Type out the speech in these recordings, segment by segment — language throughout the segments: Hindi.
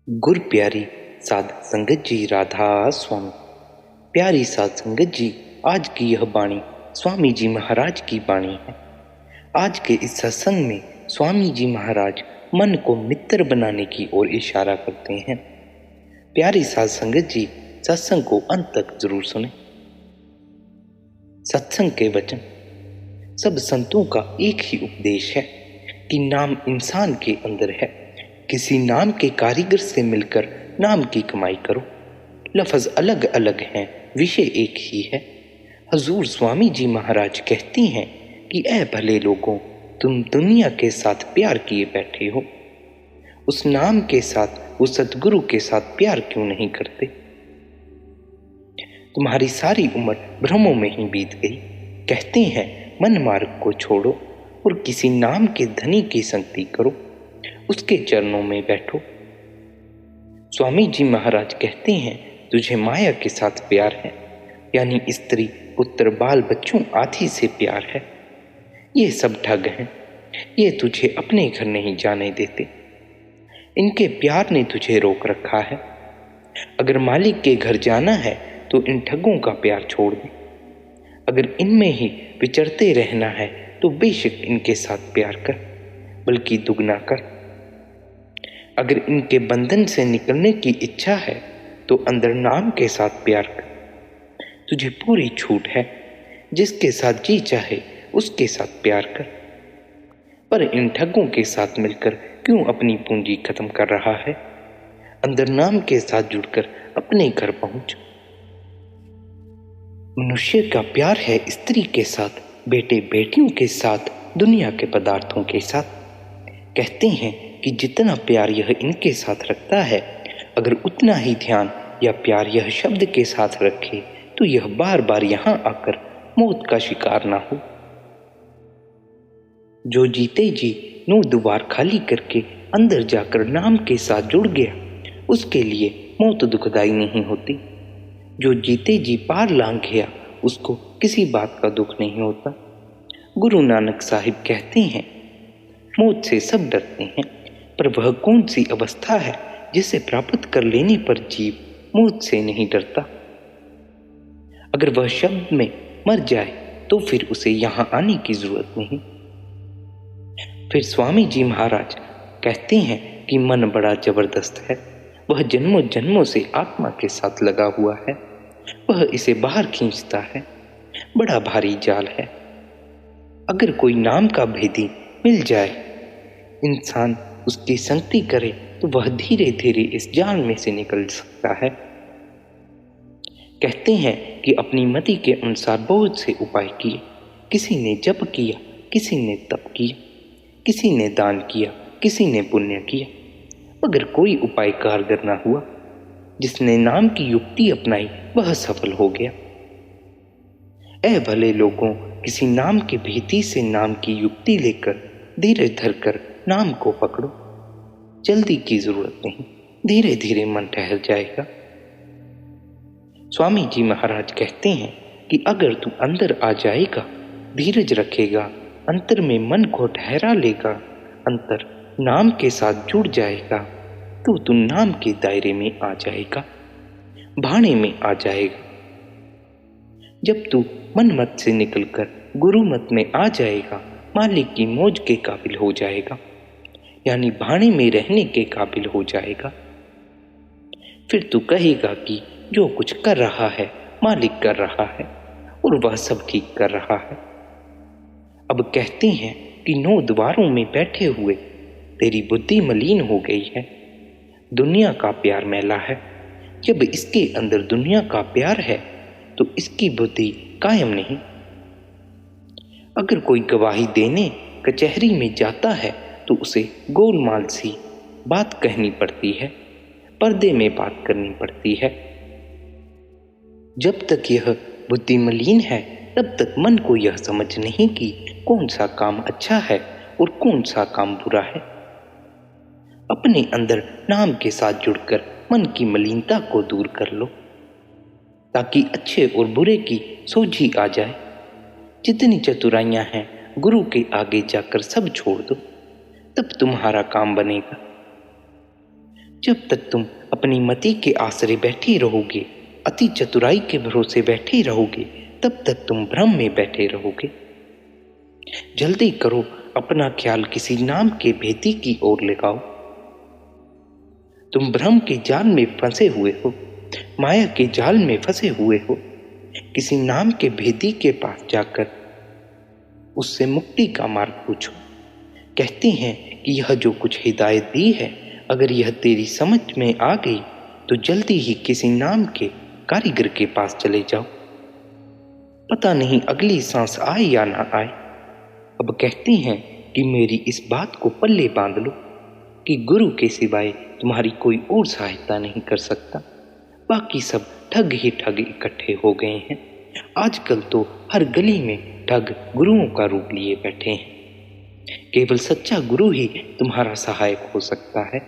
गुर प्यारी साध संगत जी राधा स्वामी। प्यारी साध संगत जी, आज की यह वाणी स्वामी जी महाराज की वाणी है। आज के इस सत्संग में स्वामी जी महाराज मन को मित्र बनाने की ओर इशारा करते हैं। प्यारी साध संगत जी, सत्संग को अंत तक जरूर सुने। सत्संग के वचन। सब संतों का एक ही उपदेश है कि नाम इंसान के अंदर है। किसी नाम के कारीगर से मिलकर नाम की कमाई करो। लफ्ज अलग अलग हैं, विषय एक ही है। हजूर स्वामी जी महाराज कहती हैं कि ऐ भले लोगों, तुम दुनिया के साथ प्यार किए बैठे हो, उस नाम के साथ, उस सतगुरु के साथ प्यार क्यों नहीं करते? तुम्हारी सारी उम्र भ्रमों में ही बीत गई। कहते हैं मन मार्ग को छोड़ो और किसी नाम के धनी की संगति करो, उसके चरणों में बैठो। स्वामी जी महाराज कहते हैं तुझे माया के साथ प्यार है, यानी स्त्री पुत्र बाल बच्चों आदि से प्यार है। ये सब ठग हैं, ये तुझे अपने घर नहीं जाने देते। इनके प्यार ने तुझे रोक रखा है। अगर मालिक के घर जाना है तो इन ठगों का प्यार छोड़ दे। अगर इनमें ही विचरते रहना है तो बेशक इनके साथ प्यार कर, बल्कि दुगना कर। अगर इनके बंधन से निकलने की इच्छा है तो अंदर नाम के साथ प्यार कर। तुझे पूरी छूट है, जिसके साथ जी चाहे उसके साथ प्यार कर। पर इन ठगों के साथ मिलकर क्यों अपनी पूंजी खत्म कर रहा है? अंदर नाम के साथ जुड़कर अपने घर पहुंच। मनुष्य का प्यार है स्त्री के साथ, बेटे बेटियों के साथ, दुनिया के पदार्थों के साथ। कहते हैं कि जितना प्यार यह इनके साथ रखता है, अगर उतना ही ध्यान या प्यार यह शब्द के साथ रखे तो यह बार बार यहाँ आकर मौत का शिकार ना हो। जो जीते जी 9 द्वार खाली करके अंदर जाकर नाम के साथ जुड़ गया, उसके लिए मौत दुखदाई नहीं होती। जो जीते जी पार लांघ गया, उसको किसी बात का दुख नहीं होता। गुरु नानक साहिब कहते हैं मौत से सब डरते हैं, पर वह कौन सी अवस्था है जिसे प्राप्त कर लेने पर जीव मौत से नहीं डरता? अगर वह शब्द में मर जाए तो फिर उसे यहाँ आने की जरूरत नहीं। फिर स्वामी जी महाराज कहते हैं कि मन बड़ा जबरदस्त है, वह जन्मों जन्मों से आत्मा के साथ लगा हुआ है, वह इसे बाहर खींचता है, बड़ा भारी जाल है। अगर कोई नाम का भेदी मिल जाए, इंसान उसकी संगति करे तो वह धीरे धीरे इस जाल में से निकल सकता है। कहते हैं कि अपनी मति के अनुसार बहुत से उपाय किए। किसी ने जप किया, किसी ने तप किया, किसी ने दान किया, किसी ने पुण्य किया, मगर कोई उपाय कारगर न हुआ। जिसने नाम की युक्ति अपनाई वह सफल हो गया। ऐ भले लोगों, किसी नाम की भीति से नाम की युक्ति लेकर धीरे धरकर नाम को पकड़ो। जल्दी की जरूरत नहीं, धीरे धीरे मन ठहर जाएगा। स्वामी जी महाराज कहते हैं कि अगर तू अंदर आ जाएगा, धीरज रखेगा, अंतर में मन को ठहरा लेगा, अंतर नाम के साथ जुड़ जाएगा, तो तू नाम के दायरे में आ जाएगा, भाने में आ जाएगा। जब तू मन मत से निकलकर गुरु मत में आ जाएगा, मालिक की मौज के काबिल हो जाएगा, यानी भाने में रहने के काबिल हो जाएगा। फिर तू कहेगा कि जो कुछ कर रहा है मालिक कर रहा है और वह सब ठीक कर रहा है। अब कहते हैं कि 9 द्वारों में बैठे हुए तेरी बुद्धि मलिन हो गई है, दुनिया का प्यार मैला है। जब इसके अंदर दुनिया का प्यार है तो इसकी बुद्धि कायम नहीं। अगर कोई गवाही देने कचहरी में जाता है तो उसे गोलमाल सी बात कहनी पड़ती है, पर्दे में बात करनी पड़ती है। जब तक यह बुद्धि मलिन है तब तक मन को यह समझ नहीं कि कौन सा काम अच्छा है और कौन सा काम बुरा है। अपने अंदर नाम के साथ जुड़कर मन की मलिनता को दूर कर लो, ताकि अच्छे और बुरे की सोझी आ जाए। जितनी चतुराइयां हैं गुरु के आगे जाकर सब छोड़ दो, तब तुम्हारा काम बनेगा। जब तक तुम अपनी मति के आसरे बैठे रहोगे, अति चतुराई के भरोसे बैठे रहोगे, तब तक तुम भ्रम में बैठे रहोगे। जल्दी करो, अपना ख्याल किसी नाम के भेदी की ओर लगाओ। तुम भ्रम के जाल में फंसे हुए हो, माया के जाल में फंसे हुए हो। किसी नाम के भेदी के पास जाकर उससे मुक्ति का मार्ग पूछो। कहते हैं कि यह जो कुछ हिदायत दी है, अगर यह तेरी समझ में आ गई तो जल्दी ही किसी नाम के कारीगर के पास चले जाओ। पता नहीं अगली सांस आए या ना आए। अब कहते हैं कि मेरी इस बात को पल्ले बांध लो कि गुरु के सिवाय तुम्हारी कोई और सहायता नहीं कर सकता। बाकी सब ठग ही ठग इकट्ठे हो गए हैं। आजकल तो हर गली में ठग गुरुओं का रूप लिए बैठे हैं। केवल सच्चा गुरु ही तुम्हारा सहायक हो सकता है।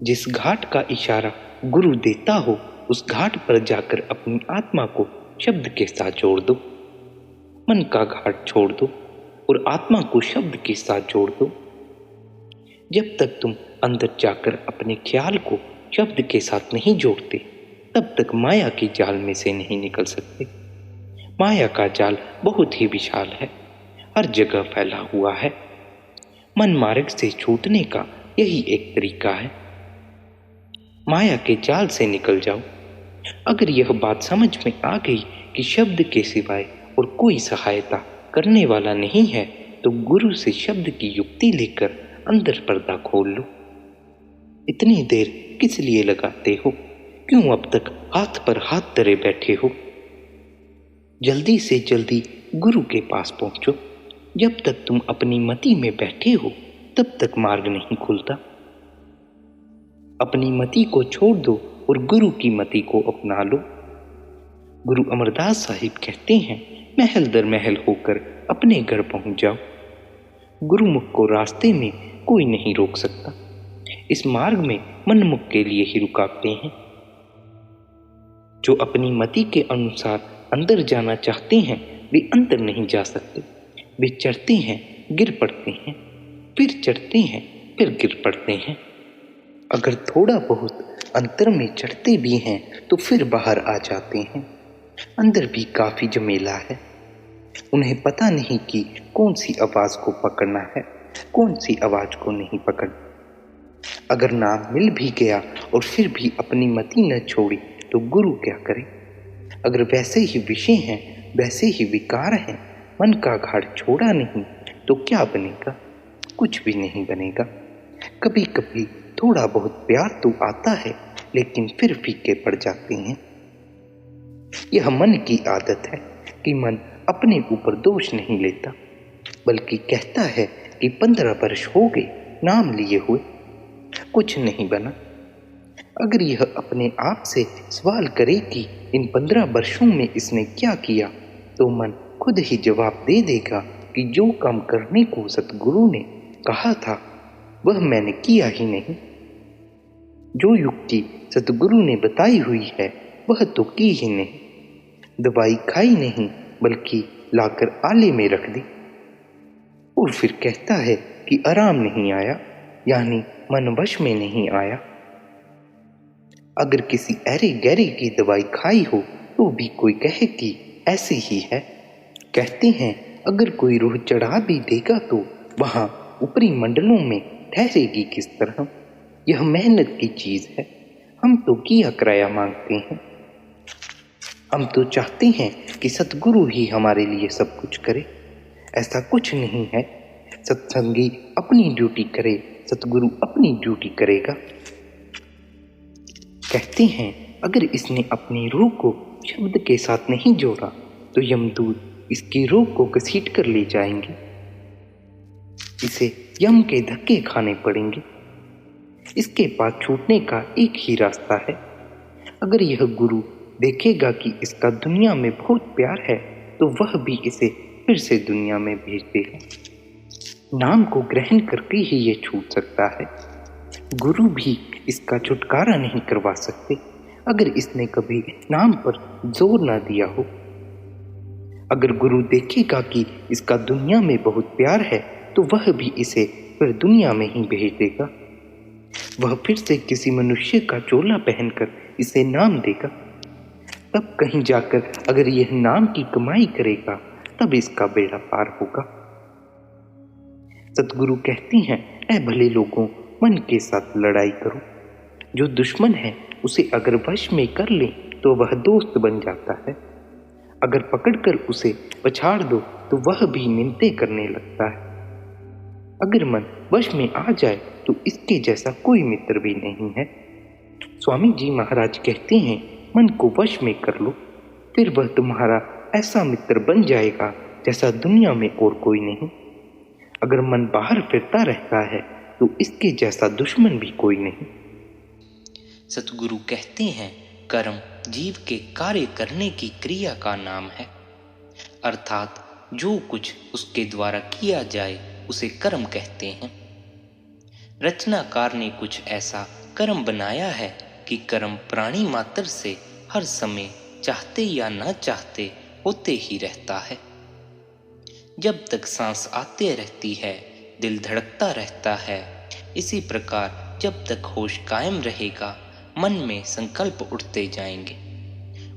जिस घाट का इशारा गुरु देता हो, उस घाट पर जाकर अपनी आत्मा को शब्द के साथ जोड़ दो। मन का घाट छोड़ दो और आत्मा को शब्द के साथ जोड़ दो। जब तक तुम अंदर जाकर अपने ख्याल को शब्द के साथ नहीं जोड़ते, तब तक माया के जाल में से नहीं निकल सकते। माया का जाल बहुत ही विशाल है, हर जगह फैला हुआ है। मन मार्ग से छूटने का यही एक तरीका है। माया के जाल से निकल जाओ। अगर यह बात समझ में आ गई कि शब्द के सिवाय और कोई सहायता करने वाला नहीं है, तो गुरु से शब्द की युक्ति लेकर अंदर पर्दा खोल लो। इतनी देर किस लिए लगाते हो? क्यों अब तक हाथ पर हाथ धरे बैठे हो? जल्दी से जल्दी गुरु के पास पहुंचो। जब तक तुम अपनी मति में बैठे हो, तब तक मार्ग नहीं खुलता। अपनी मति को छोड़ दो और गुरु की मति को अपना लो। गुरु अमरदास साहिब कहते हैं, महल दर महल होकर अपने घर पहुंच जाओ। गुरुमुख को रास्ते में कोई नहीं रोक सकता। इस मार्ग में मनमुख के लिए ही रुकावटें हैं। जो अपनी मति के अनुसार अंदर जाना चाहते हैं, वे अंदर नहीं जा सकते। वे चढ़ते हैं, गिर पड़ते हैं, फिर चढ़ते हैं, फिर गिर पड़ते हैं। अगर थोड़ा बहुत अंतर में चढ़ते भी हैं तो फिर बाहर आ जाते हैं। अंदर भी काफी झमेला है। उन्हें पता नहीं कि कौन सी आवाज को पकड़ना है, कौन सी आवाज को नहीं पकड़ना। अगर नाम मिल भी गया और फिर भी अपनी मति न छोड़ी तो गुरु क्या करे? अगर वैसे ही विषय हैं, वैसे ही विकार हैं, मन का घाट छोड़ा नहीं तो क्या बनेगा? कुछ भी नहीं बनेगा। कभी कभी थोड़ा बहुत प्यार तो आता है, लेकिन फिर फीके पड़ जाते हैं। यह मन की आदत है कि मन अपने ऊपर दोष नहीं लेता, बल्कि कहता है कि 15 वर्ष हो गए नाम लिए हुए, कुछ नहीं बना। अगर यह अपने आप से सवाल करे कि इन 15 वर्षों में इसने क्या किया, तो मन खुद ही जवाब दे देगा कि जो काम करने को सतगुरु ने कहा था वह मैंने किया ही नहीं। जो युक्ति सतगुरु ने बताई हुई है वह तो की ही नहीं। दवाई खाई नहीं, बल्कि लाकर आले में रख दी। और फिर कहता है कि आराम नहीं आया, यानी मन वश में नहीं आया। अगर किसी ऐरे गहरे की दवाई खाई हो तो भी कोई कहे कि ऐसे ही है। कहते हैं अगर कोई रूह चढ़ा भी देगा तो वहां ऊपरी मंडलों में ठहरेगी किस तरह? यह मेहनत की चीज है। हम तो किया कराया मांगते हैं। हम तो चाहते हैं कि सतगुरु ही हमारे लिए सब कुछ करे। ऐसा कुछ नहीं है। सत्संगी अपनी ड्यूटी करे, सतगुरु अपनी ड्यूटी करेगा। कहते हैं अगर इसने अपनी रूह को शब्द के साथ नहीं जोड़ा तो यमदूत इसकी रूह को घसीट कर ले जाएंगे। इसे यम के धक्के खाने पड़ेंगे। इसके पास छूटने का एक ही रास्ता है। अगर यह गुरु देखेगा कि इसका दुनिया में बहुत प्यार है तो वह भी इसे फिर से दुनिया में भेज देगा। नाम को ग्रहण करके ही यह छूट सकता है। गुरु भी इसका छुटकारा नहीं करवा सकते अगर इसने कभी नाम पर जोर ना दिया हो। अगर गुरु देखेगा कि इसका दुनिया में बहुत प्यार है तो वह भी इसे फिर दुनिया में ही भेज देगा। वह फिर से किसी मनुष्य का चोला पहनकर इसे नाम देगा। तब कहीं जाकर अगर यह नाम की कमाई करेगा तब इसका बेड़ा पार होगा। सतगुरु कहती हैं, ऐ भले लोगों, मन के साथ लड़ाई करो। जो दुश्मन है उसे अगर वश में कर ले तो वह दोस्त बन जाता है। अगर पकड़कर उसे पछाड़ दो तो वह भी मिन्नतें करने लगता है। अगर मन वश में आ जाए तो इसके जैसा कोई मित्र भी नहीं है। स्वामी जी महाराज कहते हैं, मन को वश में कर लो, फिर वह तुम्हारा ऐसा मित्र बन जाएगा जैसा दुनिया में और कोई नहीं। अगर मन बाहर फिरता रहता है तो इसके जैसा दुश्मन भी कोई नहीं। सतगुरु कहते हैं, कर्म जीव के कार्य करने की क्रिया का नाम है, अर्थात जो कुछ उसके द्वारा किया जाए उसे कर्म कहते हैं। रचनाकार ने कुछ ऐसा कर्म बनाया है कि कर्म प्राणी मात्र से हर समय चाहते या न चाहते होते ही रहता है। जब तक सांस आते रहती है, दिल धड़कता रहता है। इसी प्रकार जब तक होश कायम रहेगा, मन में संकल्प उठते जाएंगे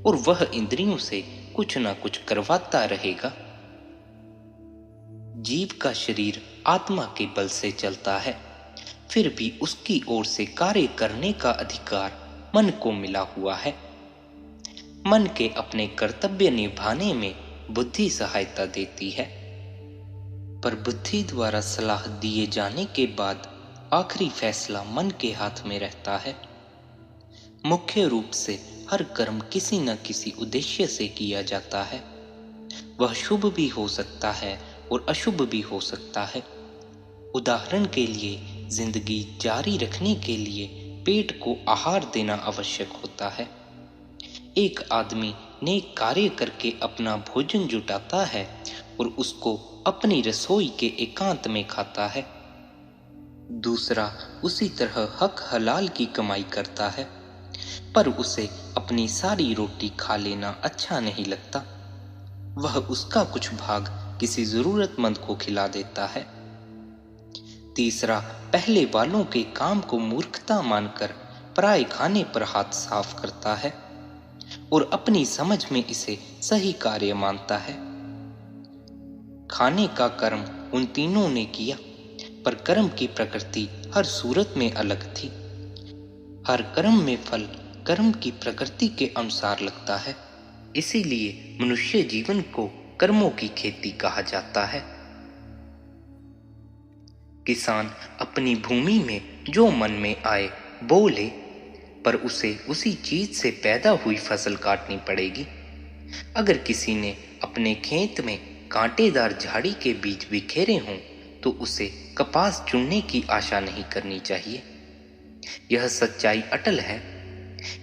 और वह इंद्रियों से कुछ ना कुछ करवाता रहेगा। जीव का शरीर आत्मा के बल से चलता है, फिर भी उसकी ओर से कार्य करने का अधिकार मन को मिला हुआ है। मन के अपने कर्तव्य निभाने में बुद्धि सहायता देती है, पर बुद्धि द्वारा सलाह दिए जाने के बाद आखिरी फैसला मन के हाथ में रहता है। मुख्य रूप से हर कर्म किसी न किसी उद्देश्य से किया जाता है। वह शुभ भी हो सकता है और अशुभ भी हो सकता है। उदाहरण के लिए, जिंदगी जारी रखने के लिए पेट को आहार देना आवश्यक होता है। एक आदमी नेक कार्य करके अपना भोजन जुटाता है और उसको अपनी रसोई के एकांत में खाता है। दूसरा उसी तरह हक हलाल की कमाई करता है, पर उसे अपनी सारी रोटी खा लेना अच्छा नहीं लगता। वह उसका कुछ भाग किसी जरूरतमंद को खिला देता है। तीसरा पहले वालों के काम को मूर्खता मानकर पराये खाने पर हाथ साफ करता है और अपनी समझ में इसे सही कार्य मानता है। खाने का कर्म उन तीनों ने किया, पर कर्म की प्रकृति हर सूरत में अलग थी। हर कर्म में फल कर्म की प्रकृति के अनुसार लगता है। इसीलिए मनुष्य जीवन को कर्मों की खेती कहा जाता है। किसान अपनी भूमि में जो मन में आए बो ले, पर उसे उसी चीज से पैदा हुई फसल काटनी पड़ेगी। अगर किसी ने अपने खेत में कांटेदार झाड़ी के बीज बिखेरे हों तो उसे कपास चुनने की आशा नहीं करनी चाहिए। यह सच्चाई अटल है,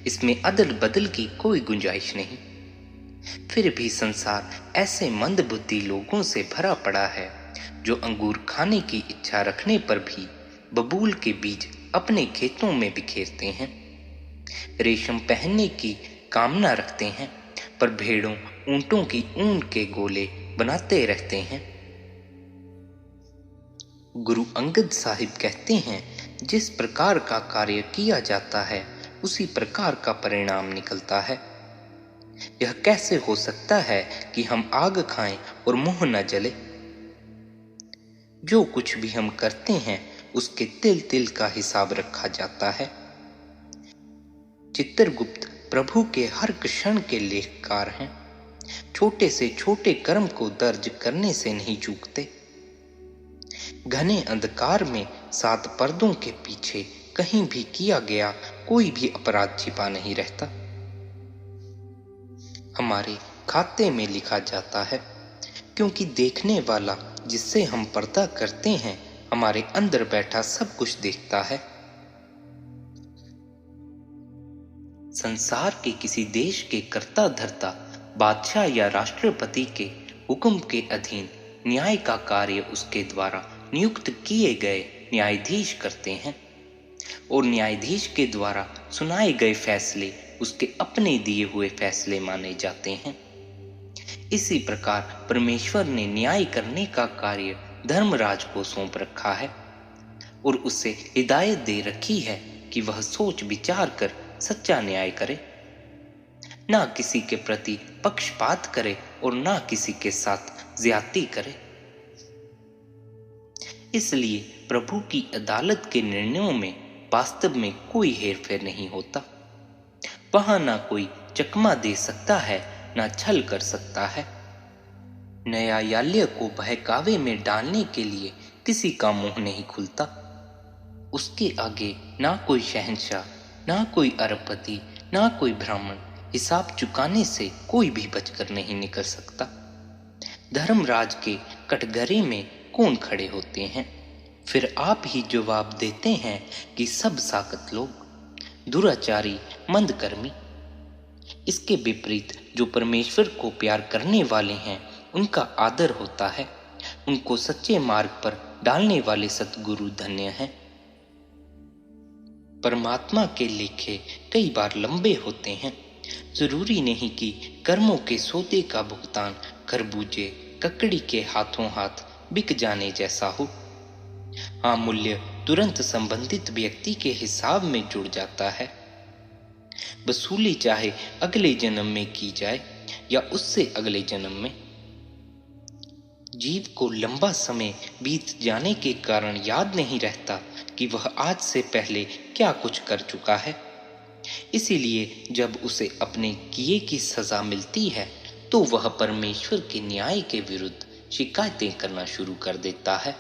इसमें अदल बदल की कोई गुंजाइश नहीं। फिर भी संसार ऐसे मंद बुद्धि लोगों से भरा पड़ा है जो अंगूर खाने की इच्छा रखने पर भी बबूल के बीज अपने खेतों में बिखेरते हैं। रेशम पहनने की कामना रखते हैं, पर भेड़ों ऊंटों की ऊन के गोले बनाते रहते हैं। गुरु अंगद साहिब कहते हैं, जिस प्रकार का कार्य किया जाता है उसी प्रकार का परिणाम निकलता है। यह कैसे हो सकता है कि हम आग खाएं और मुंह न जले? जो कुछ भी हम करते हैं उसके तिल तिल का हिसाब रखा जाता है। चित्रगुप्त प्रभु के हर क्षण के लेखकार हैं। छोटे से छोटे कर्म को दर्ज करने से नहीं चूकते। घने अंधकार में 7 पर्दों के पीछे कहीं भी किया गया कोई भी अपराध छिपा नहीं रहता। हमारे खाते में लिखा जाता है, क्योंकि देखने वाला जिससे हम पर्दा करते हैं हमारे अंदर बैठा सब कुछ देखता है। संसार के किसी देश के कर्ता धर्ता बादशाह या राष्ट्रपति के हुक्म के अधीन न्याय का कार्य उसके द्वारा नियुक्त किए गए न्यायाधीश करते हैं और न्यायाधीश के द्वारा सुनाए गए फैसले उसके अपने दिए हुए फैसले माने जाते हैं। इसी प्रकार परमेश्वर ने न्याय करने का कार्य धर्मराज को सौंप रखा है और उसे हिदायत दे रखी है कि वह सोच विचार कर सच्चा न्याय करे, ना किसी के प्रति पक्षपात करे और ना किसी के साथ ज्यादती करे। इसलिए प्रभु की अदालत के निर्णयों में वास्तव में कोई हेरफेर नहीं होता। वहां ना कोई चकमा दे सकता है, ना छल कर सकता है। न्यायालय को बहकावे में डालने के लिए किसी का मुंह नहीं खुलता। उसके आगे ना कोई शहंशाह, ना कोई अरबपति, ना कोई ब्राह्मण। हिसाब चुकाने से कोई भी बचकर नहीं निकल सकता। धर्मराज के कटघरे में कौन खड़े होते हैं? फिर आप ही जवाब देते हैं कि सब साकत लोग, दुराचारी, मंदकर्मी। इसके विपरीत जो परमेश्वर को प्यार करने वाले हैं उनका आदर होता है। उनको सच्चे मार्ग पर डालने वाले सतगुरु धन्य हैं। परमात्मा के लेखे कई बार लंबे होते हैं। जरूरी नहीं कि कर्मों के सौदे का भुगतान खरबूजे ककड़ी के हाथों हाथ बिक जाने जैसा हो। हाँ, मूल्य तुरंत संबंधित व्यक्ति के हिसाब में जुड़ जाता है। वसूली चाहे अगले जन्म में की जाए या उससे अगले जन्म में। जीव को लंबा समय बीत जाने के कारण याद नहीं रहता कि वह आज से पहले क्या कुछ कर चुका है। इसीलिए जब उसे अपने किए की सजा मिलती है तो वह परमेश्वर के न्याय के विरुद्ध शिकायतें करना शुरू कर देता है।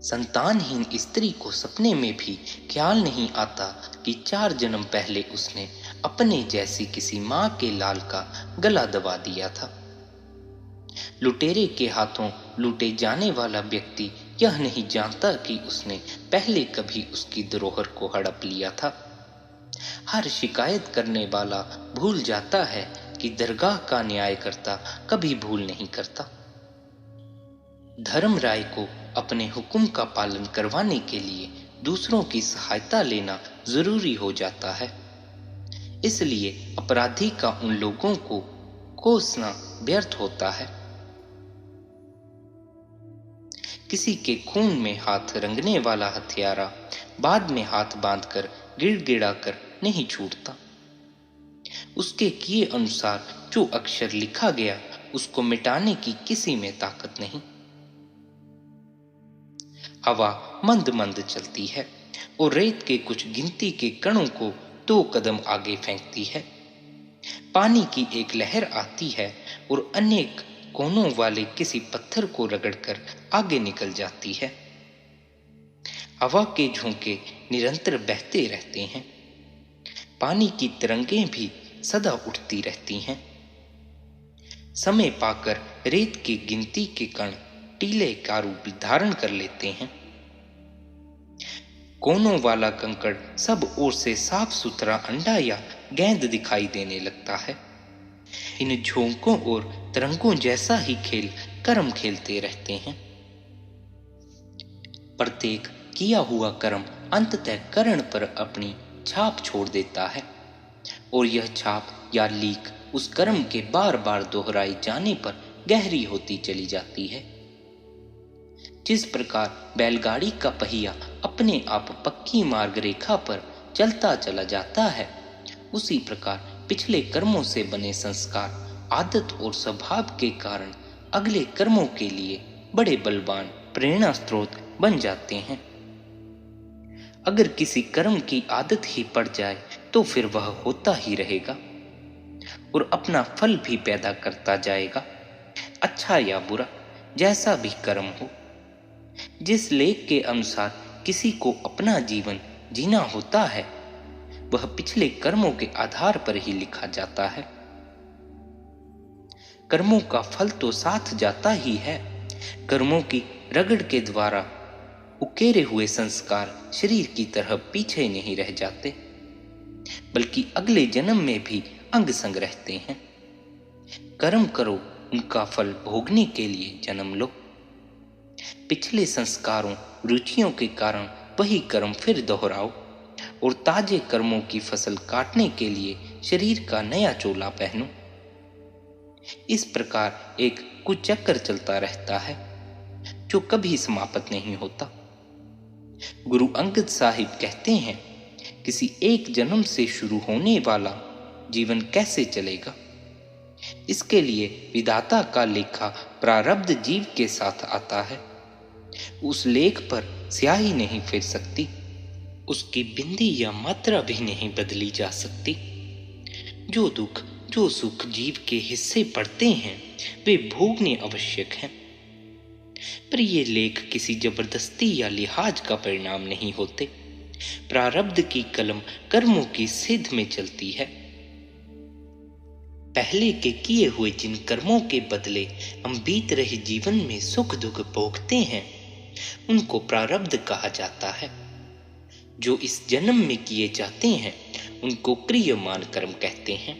संतानहीन स्त्री को सपने में भी ख्याल नहीं आता कि 4 जन्म पहले उसने अपने जैसी किसी मां के लाल का गला दबा दिया था। लुटेरे के हाथों लूटे जाने वाला व्यक्ति यह नहीं जानता कि उसने पहले कभी उसकी धरोहर को हड़प लिया था। हर शिकायत करने वाला भूल जाता है कि दरगाह का न्यायकर्ता कभी भूल नहीं करता। धर्मराय को अपने हुक्म का पालन करवाने के लिए दूसरों की सहायता लेना जरूरी हो जाता है। इसलिए अपराधी का उन लोगों को कोसना व्यर्थ होता है। किसी के खून में हाथ रंगने वाला हत्यारा बाद में हाथ बांधकर गिड़गिड़ा कर नहीं छूटता। उसके किए अनुसार जो अक्षर लिखा गया उसको मिटाने की किसी में ताकत नहीं। हवा मंद मंद चलती है और रेत के कुछ गिनती के कणों को 2 कदम आगे फेंकती है। पानी की एक लहर आती है और अनेक कोनों वाले किसी पत्थर को रगड़कर आगे निकल जाती है। हवा के झोंके निरंतर बहते रहते हैं। पानी की तरंगें भी सदा उठती रहती हैं। समय पाकर रेत की गिनती के कण टीले का रूप धारण कर लेते हैं। कोनों वाला कंकड़ सब ओर से साफ सुथरा अंडा या गेंद दिखाई देने लगता है। इन झोंकों और तरंगों जैसा ही खेल कर्म खेलते रहते हैं। प्रत्येक किया हुआ कर्म अंततः कर्ण पर अपनी छाप छोड़ देता है और यह छाप या लीक उस कर्म के बार बार दोहराए जाने पर गहरी होती चली जाती है। जिस प्रकार बैलगाड़ी का पहिया अपने आप पक्की मार्ग रेखा पर चलता चला जाता है, उसी प्रकार पिछले कर्मों से बने संस्कार, आदत और स्वभाव के कारण अगले कर्मों के लिए बड़े बलवान प्रेरणा स्रोत बन जाते हैं। अगर किसी कर्म की आदत ही पड़ जाए तो फिर वह होता ही रहेगा और अपना फल भी पैदा करता जाएगा, अच्छा या बुरा, जैसा भी कर्म हो। जिस लेख के अनुसार किसी को अपना जीवन जीना होता है वह पिछले कर्मों के आधार पर ही लिखा जाता है। कर्मों का फल तो साथ जाता ही है। कर्मों की रगड़ के द्वारा उकेरे हुए संस्कार शरीर की तरह पीछे नहीं रह जाते, बल्कि अगले जन्म में भी अंग संग रहते हैं। कर्म करो, उनका फल भोगने के लिए जन्म लो। पिछले संस्कारों, रुचियों के कारण वही कर्म फिर दोहराओ और ताजे कर्मों की फसल काटने के लिए शरीर का नया चोला पहनो। इस प्रकार एक कुचक्कर चलता रहता है। जो कभी समाप्त नहीं होता। गुरु अंगद साहिब कहते हैं, किसी एक जन्म से शुरू होने वाला जीवन कैसे चलेगा? इसके लिए विधाता का लेखा प्रारब्ध जीव के साथ आता है। उस लेख पर स्याही नहीं फिर सकती, उसकी बिंदी या मात्रा भी नहीं बदली जा सकती। जो दुख जो सुख जीव के हिस्से पड़ते हैं वे भोगने आवश्यक हैं, पर ये लेख किसी जबरदस्ती या लिहाज का परिणाम नहीं होते। प्रारब्ध की कलम कर्मों की सिद्ध में चलती है। पहले के किए हुए जिन कर्मों के बदले हम बीत रहे जीवन में सुख दुख भोगते हैं उनको प्रारब्ध कहा जाता है। जो इस जन्म में किए जाते हैं उनको क्रियमान कर्म कहते हैं।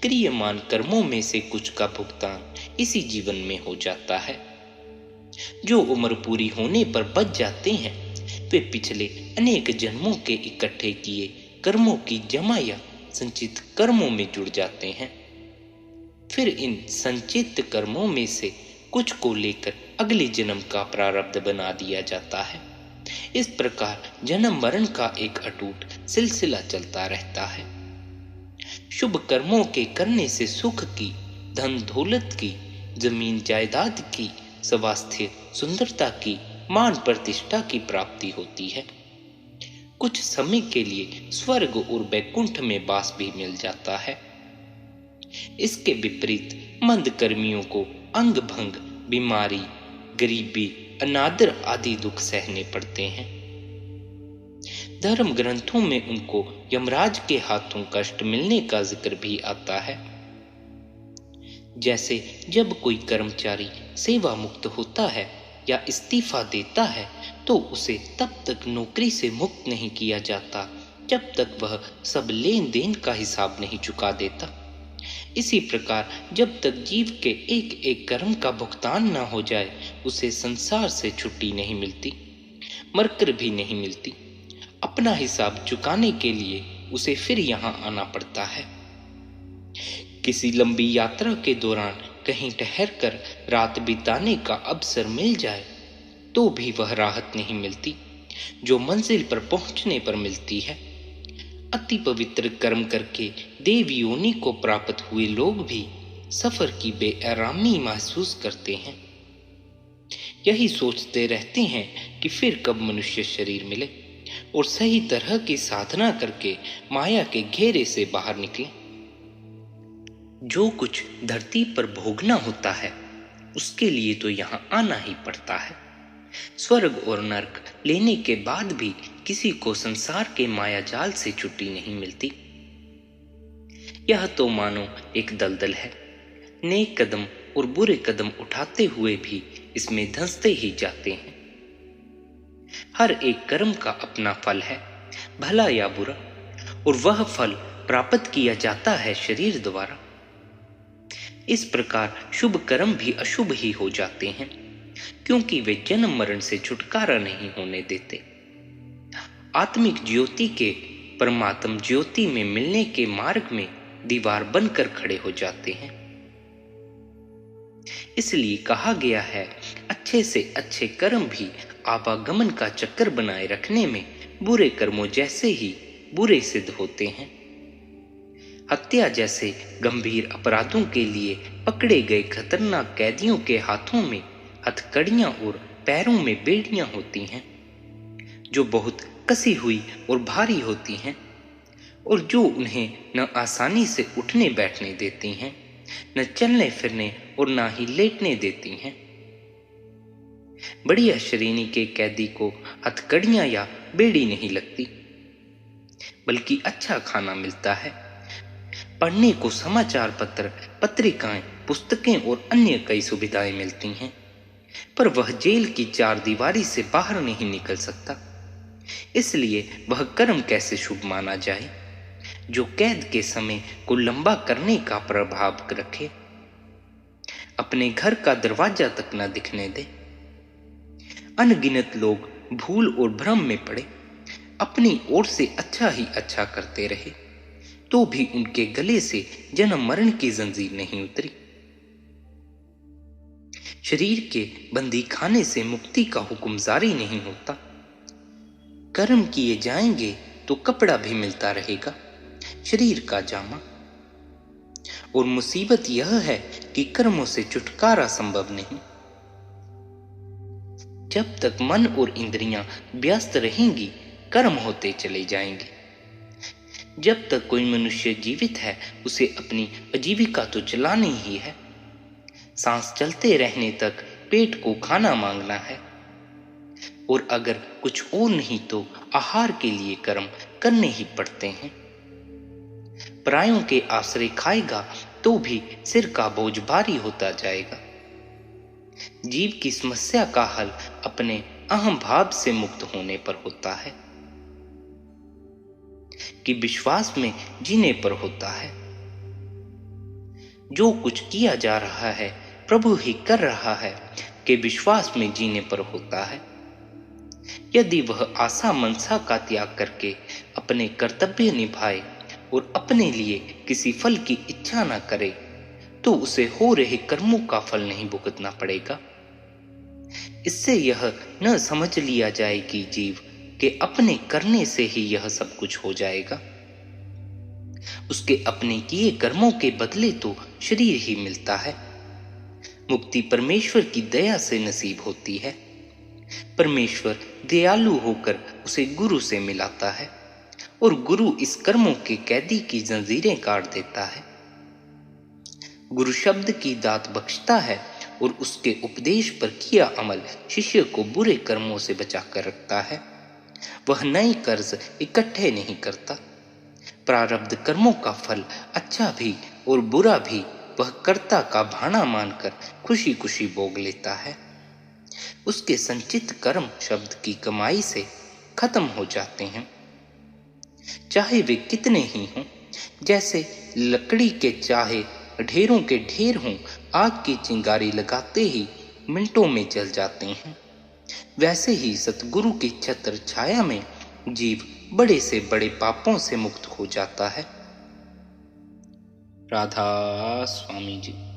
क्रियमान कर्मों में से कुछ का भुगतान इसी जीवन में हो जाता है। जो उम्र पूरी होने पर बच जाते हैं वे पिछले अनेक जन्मों के इकट्ठे किए कर्मों की जमा या संचित कर्मों में जुड़ जाते हैं। फिर इन संचित कर्मों में से कुछ को लेकर अगले जन्म का प्रारब्ध बना दिया जाता है। इस प्रकार जन्म मरण का एक अटूट सिलसिला चलता रहता है। शुभ कर्मों के करने से सुख की, धन दौलत की, जमीन जायदाद की, स्वास्थ्य सुंदरता की, मान प्रतिष्ठा की प्राप्ति होती है। कुछ समय के लिए स्वर्ग और वैकुंठ में वास भी मिल जाता है। इसके विपरीत मंद कर्मियों को अंग भंग, बीमारी, गरीबी, अनादर आदि दुख सहने पड़ते हैं। धर्म ग्रंथों में उनको यमराज के हाथों कष्ट मिलने का जिक्र भी आता है। जैसे जब कोई कर्मचारी सेवा मुक्त होता है या इस्तीफा देता है तो उसे तब तक नौकरी से मुक्त नहीं किया जाता जब तक वह सब लेन देन का हिसाब नहीं चुका देता। इसी प्रकार जब तक जीव के एक एक कर्म का भुगतान न हो जाए उसे संसार से छुट्टी नहीं मिलती, मरकर भी नहीं मिलती। अपना हिसाब चुकाने के लिए उसे फिर यहाँ आना पड़ता है। किसी लंबी यात्रा के दौरान कहीं ठहरकर रात बिताने का अवसर मिल जाए तो भी वह राहत नहीं मिलती जो मंजिल पर पहुंचने पर मिलती है। अति पवित्र कर्म करके देव योनि को प्राप्त हुए लोग भी सफर की बेआरामी महसूस करते हैं। यही सोचते रहते हैं कि फिर कब मनुष्य शरीर मिले और सही तरह की साधना करके माया के घेरे से बाहर निकले। जो कुछ धरती पर भोगना होता है उसके लिए तो यहाँ आना ही पड़ता है। स्वर्ग और नरक लेने के बाद भी किसी को संसार के माया जाल से छुट्टी नहीं मिलती। यह तो मानो एक दलदल है। नेक कदम और बुरे कदम उठाते हुए भी इसमें धंसते ही जाते हैं। हर एक कर्म का अपना फल है, भला या बुरा, और वह फल प्राप्त किया जाता है शरीर द्वारा। इस प्रकार शुभ कर्म भी अशुभ ही हो जाते हैं क्योंकि वे जन्म मरण से छुटकारा नहीं होने देते। आत्मिक ज्योति के परमात्म ज्योति में मिलने के मार्ग में दीवार बनकर खड़े हो जाते हैं। इसलिए कहा गया है, अच्छे से अच्छे कर्म भी आवागमन का चक्कर बनाए रखने में बुरे कर्मों जैसे ही बुरे सिद्ध होते हैं। हत्या जैसे गंभीर अपराधों के लिए पकड़े गए खतरनाक कैदियों के हाथों में हथकड़ियां और पैरों में बेड़ियां होती हैं जो बहुत कसी हुई और भारी होती हैं और जो उन्हें न आसानी से उठने बैठने देती हैं, न चलने फिरने और न ही लेटने देती हैं। बढ़िया श्रेणी के कैदी को हथकड़ियां या बेड़ी नहीं लगती, बल्कि अच्छा खाना मिलता है। पढ़ने को समाचार पत्र, पत्रिकाएं, पुस्तकें और अन्य कई सुविधाएं मिलती हैं, पर वह जेल की चार दीवारी से बाहर नहीं निकल सकता। इसलिए वह कर्म कैसे शुभ माना जाए जो कैद के समय को लंबा करने का प्रभाव रखे, अपने घर का दरवाजा तक न दिखने दे। अनगिनत लोग भूल और भ्रम में पड़े, अपनी ओर से अच्छा ही अच्छा करते रहे तो भी उनके गले से जन्म मरण की जंजीर नहीं उतरी। शरीर के बंदी खाने से मुक्ति का हुक्म जारी नहीं होता। कर्म किए जाएंगे तो कपड़ा भी मिलता रहेगा, शरीर का जामा। और मुसीबत यह है कि कर्मों से छुटकारा संभव नहीं। जब तक मन और इंद्रियां व्यस्त रहेंगी, कर्म होते चले जाएंगे। जब तक कोई मनुष्य जीवित है, उसे अपनी आजीविका तो चलानी ही है। सांस चलते रहने तक पेट को खाना मांगना है, और अगर कुछ और नहीं तो आहार के लिए कर्म करने ही पड़ते हैं। परायों के आश्रय खाएगा तो भी सिर का बोझ भारी होता जाएगा। जीव की समस्या का हल अपने अहम भाव से मुक्त होने पर होता है, कि विश्वास में जीने पर होता है। जो कुछ किया जा रहा है प्रभु ही कर रहा है, कि विश्वास में जीने पर होता है। यदि वह आशा मनसा का त्याग करके अपने कर्तव्य निभाए और अपने लिए किसी फल की इच्छा न करे, तो उसे हो रहे कर्मों का फल नहीं भुगतना पड़ेगा। इससे यह न समझ लिया जाए कि जीव के अपने करने से ही यह सब कुछ हो जाएगा। उसके अपने किए कर्मों के बदले तो शरीर ही मिलता है। मुक्ति परमेश्वर की दया से नसीब होती है। परमेश्वर दयालु होकर उसे गुरु से मिलाता है, और गुरु इस कर्मों के कैदी की जंजीरें काट देता है। गुरु शब्द की दात बख्शता है, और उसके उपदेश पर किया अमल शिष्य को बुरे कर्मों से बचाकर रखता है। वह नए कर्ज इकट्ठे नहीं करता। प्रारब्ध कर्मों का फल अच्छा भी और बुरा भी वह कर्ता का भाना मानकर खुशी खुशी भोग लेता है। उसके संचित कर्म शब्द की कमाई से खत्म हो जाते हैं, चाहे वे कितने ही हों। जैसे लकड़ी के चाहे ढेरों के ढेर हों, आग की चिंगारी लगाते ही मिनटों में जल जाते हैं। वैसे ही सतगुरु की छत्र छाया में जीव बड़े से बड़े पापों से मुक्त हो जाता है। राधा स्वामी जी।